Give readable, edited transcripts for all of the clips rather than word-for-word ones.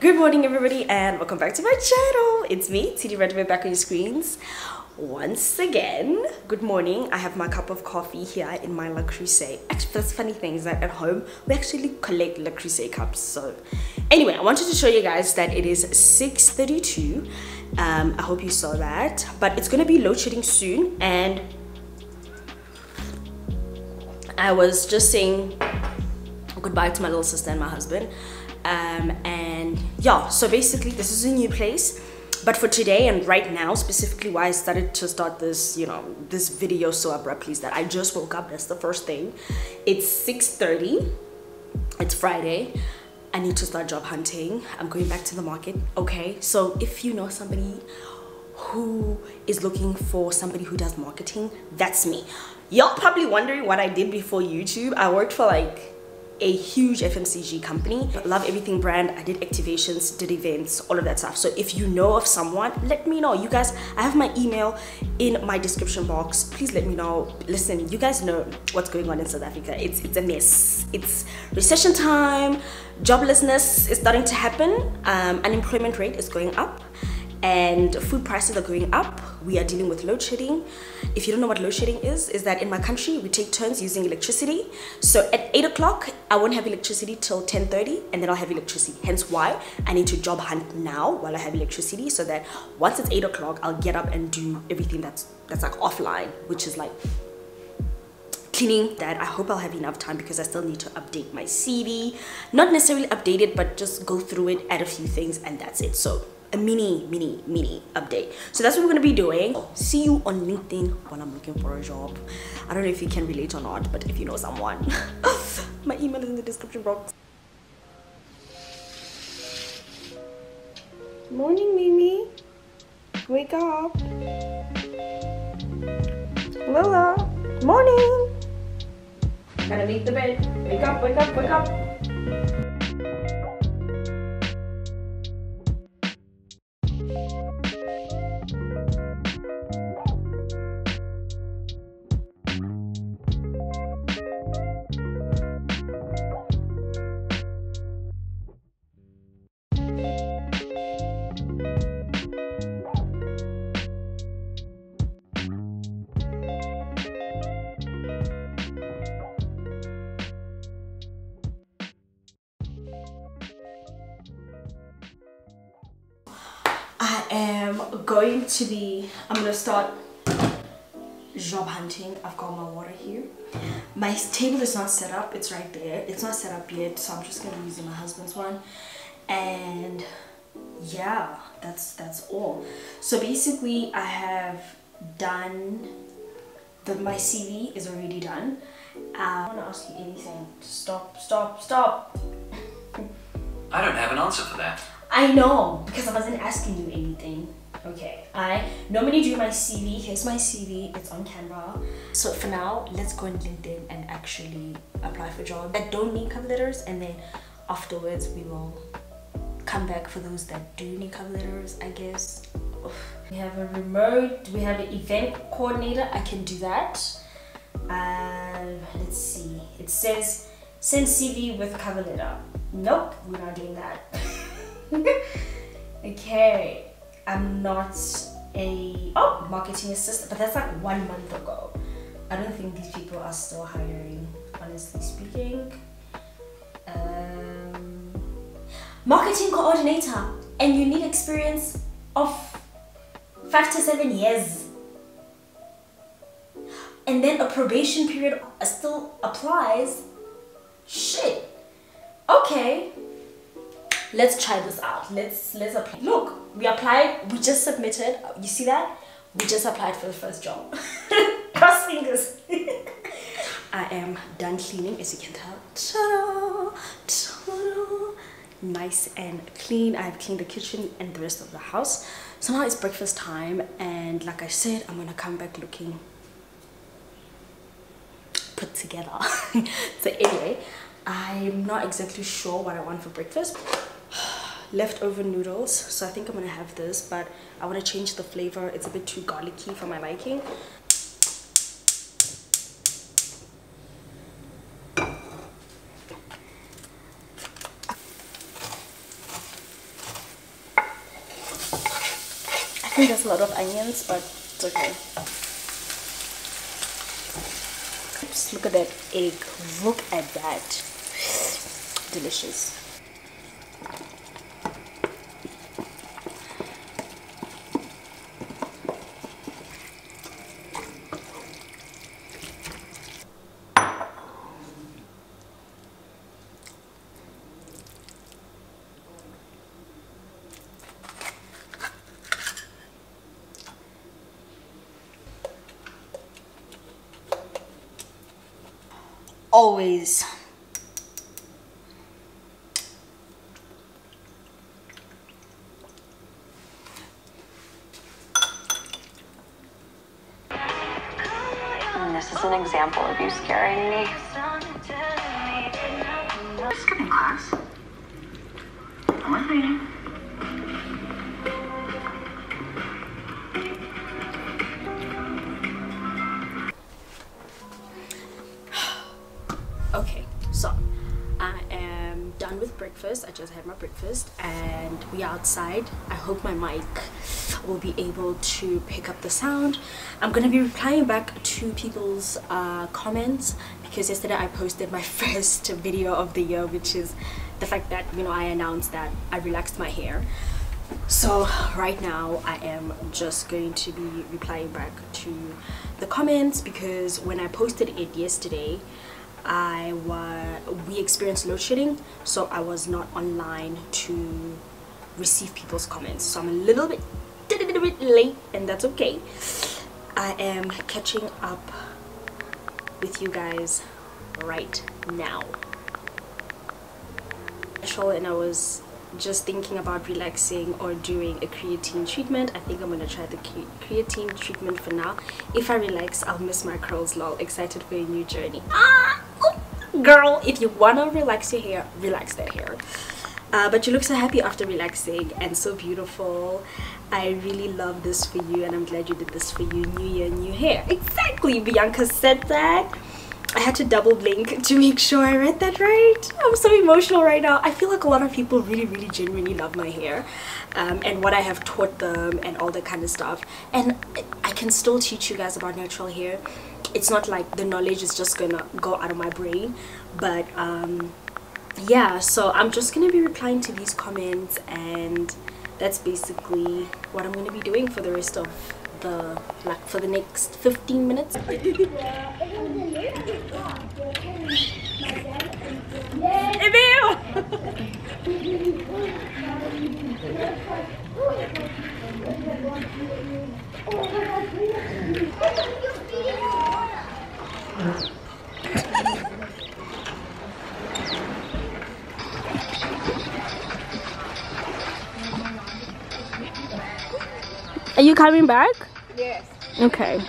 Good morning everybody and welcome back to my channel. It's me, Tshidi Radebe, back on your screens once again. Good morning. I have my cup of coffee here in my Le Creuset. Actually, that's funny thing is that at home we actually collect Le Creuset cups. So anyway, I wanted to show you guys that it is 6:32. I hope you saw that, but it's gonna be load shedding soon, and I was just saying goodbye to my little sister and my husband. And yeah, so basically this is a new place, but for today and right now specifically, why I started to start this, this video so abruptly, is that I just woke up. That's the first thing. It's 6:30. It's Friday. I need to start job hunting. I'm going back to the market. Okay, so if you know somebody who is looking for somebody who does marketing, that's me. Y'all probably wondering what I did before YouTube. I worked for like a huge FMCG company. Love Everything brand. I did activations, did events, all of that stuff. So if you know of someone, let me know. You guys, I have my email in my description box. Please let me know. Listen, you guys know what's going on in South Africa. It's a mess. It's recession time. Joblessness is starting to happen. Unemployment rate is going up, and food prices are going up. We are dealing with load shedding. If you don't know what load shedding is that in my country we take turns using electricity. So at 8 o'clock I won't have electricity till 10:30, and then I'll have electricity. Hence why I need to job hunt now while I have electricity, so that once it's 8 o'clock I'll get up and do everything that's like offline, which is like cleaning. That I hope I'll have enough time, because I still need to update my CV. Not necessarily update it, but just go through it, add a few things, and that's it. So a mini update. So that's what we're gonna be doing. See you on LinkedIn while I'm looking for a job. I don't know if you can relate or not, but if you know someone, my email is in the description box. Morning, Mimi. Wake up. Lola. Morning. Gotta make the bed. Wake up, wake up, wake up. I'm gonna start job hunting. I've got my water here. My table is not set up. It's right there. It's not set up yet, so I'm just gonna be using my husband's one. And yeah, that's all. So basically I have done my CV is already done. I want to ask you anything. Stop. I don't have an answer for that. I know, because I wasn't asking you anything. Okay, I normally do my CV. Here's my CV. It's on camera. So for now, let's go on LinkedIn and actually apply for jobs that don't need cover letters, and then afterwards we will come back for those that do need cover letters, I guess. We have a remote. We have an event coordinator. I can do that. Let's see. It says send CV with cover letter. Nope, we're not doing that. Okay. I'm not a marketing assistant, but that's like 1 month ago. I don't think these people are still hiring, honestly speaking. Marketing coordinator, and you need experience of 5 to 7 years, and then a probation period still applies. Shit. Okay, let's try this out. Let's apply. Look, we applied, we just submitted. You see that? We just applied for the first job. Cross fingers. I am done cleaning, as you can tell. Ta-da! Ta-da! Nice and clean. I've cleaned the kitchen and the rest of the house. So now it's breakfast time, and like I said, I'm gonna come back looking put together. So anyway, I'm not exactly sure what I want for breakfast. Leftover noodles, so I think I'm gonna have this, but I want to change the flavor. It's a bit too garlicky for my liking. There's a lot of onions, but it's okay. Oops, look at that egg. Look at that. Delicious. Always. And this is an example of you scaring me. Skipping class. I'm with me. Okay, so I am done with breakfast. I just had my breakfast and we are outside. I hope my mic will be able to pick up the sound. I'm gonna be replying back to people's comments because yesterday I posted my first video of the year, which is the fact that, you know, I announced that I relaxed my hair. So right now I am just going to be replying back to the comments because when I posted it yesterday, we experienced load shedding, so I was not online to receive people's comments, so I'm a little bit late, and that's okay. I am catching up with you guys right now. And I was just thinking about relaxing or doing a creatine treatment. I think I'm gonna try the creatine treatment for now. If I relax, I'll miss my curls. Lol. Excited for a new journey. Girl, if you wanna relax your hair, relax that hair. But you look so happy after relaxing and so beautiful. I really love this for you, and I'm glad you did this for you. New year, new hair. Exactly, Bianca said that. I had to double blink to make sure I read that right. I'm so emotional right now. I feel like a lot of people really genuinely love my hair and what I have taught them and all that kind of stuff. And I can still teach you guys about natural hair. It's not like the knowledge is just gonna go out of my brain, but yeah, so I'm just gonna be replying to these comments, and that's basically what I'm gonna be doing for the rest of the, like, for the next 15 minutes. Are you coming back? Yes. Okay.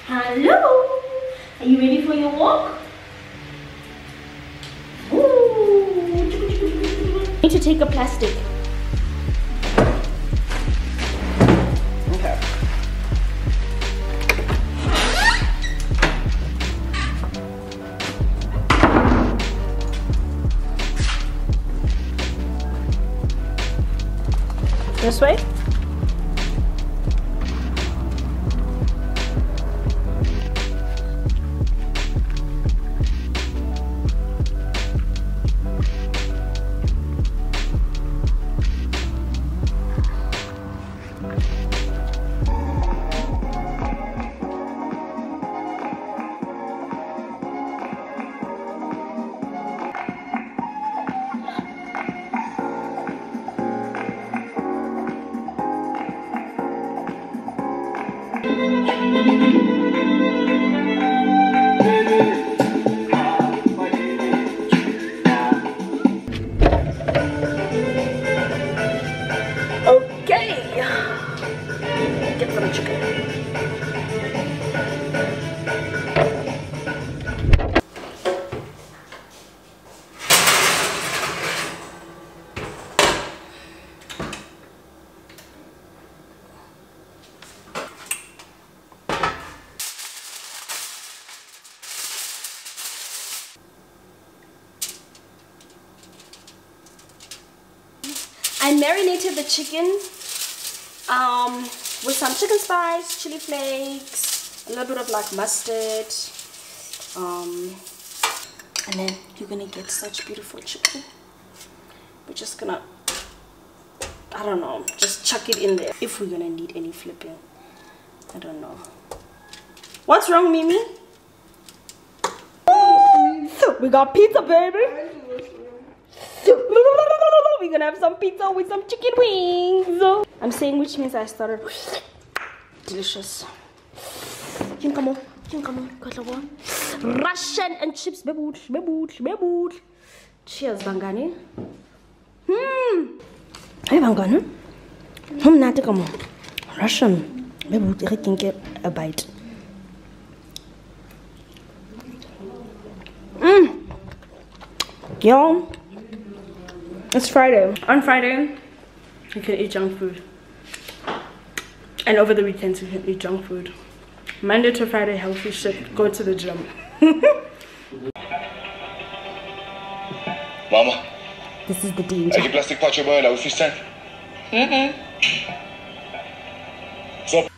Hello. Are you ready for your walk? Ooh. Need to take a plastic. Okay. This way? I marinated the chicken with some chicken spice, chili flakes, a little bit of like mustard, and then you're gonna get such beautiful chicken. We're just gonna, I don't know, just chuck it in there. If we're gonna need any flipping, I don't know. What's wrong, Mimi? We got pizza, baby. We're gonna have some pizza with some chicken wings. I'm saying, which means I started. Delicious. Russian and chips. Cheers, Bangani. Hey, Bangani. Russian. I can get a bite. Yo, it's Friday. On Friday, you can eat junk food. And over the weekends, you can eat junk food. Monday to Friday, healthy shit. Go to the gym. Mama. This is the danger. Heb je plastic patje bij jou, vies zijn? Stop.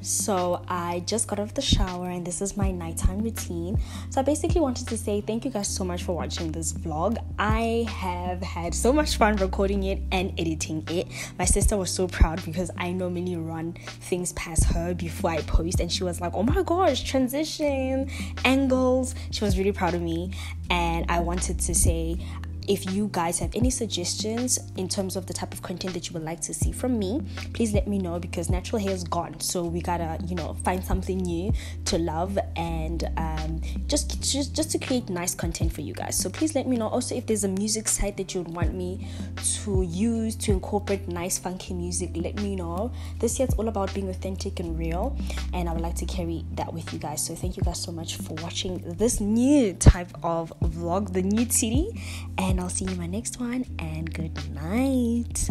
So I just got out of the shower and this is my nighttime routine. So I basically wanted to say thank you guys so much for watching this vlog. I have had so much fun recording it and editing it. My sister was so proud because I normally run things past her before I post, and she was like, oh my gosh, transition, angles. She was really proud of me, and I wanted to say, if you guys have any suggestions in terms of the type of content that you would like to see from me, please let me know, because natural hair is gone, so we gotta, you know, find something new to love and just to create nice content for you guys. So please let me know. Also, if there's a music site that you would want me to use to incorporate nice funky music, let me know. This year it's all about being authentic and real, and I would like to carry that with you guys. So thank you guys so much for watching this new type of vlog, the new Tshidi, and I'll see you in my next one, and good night.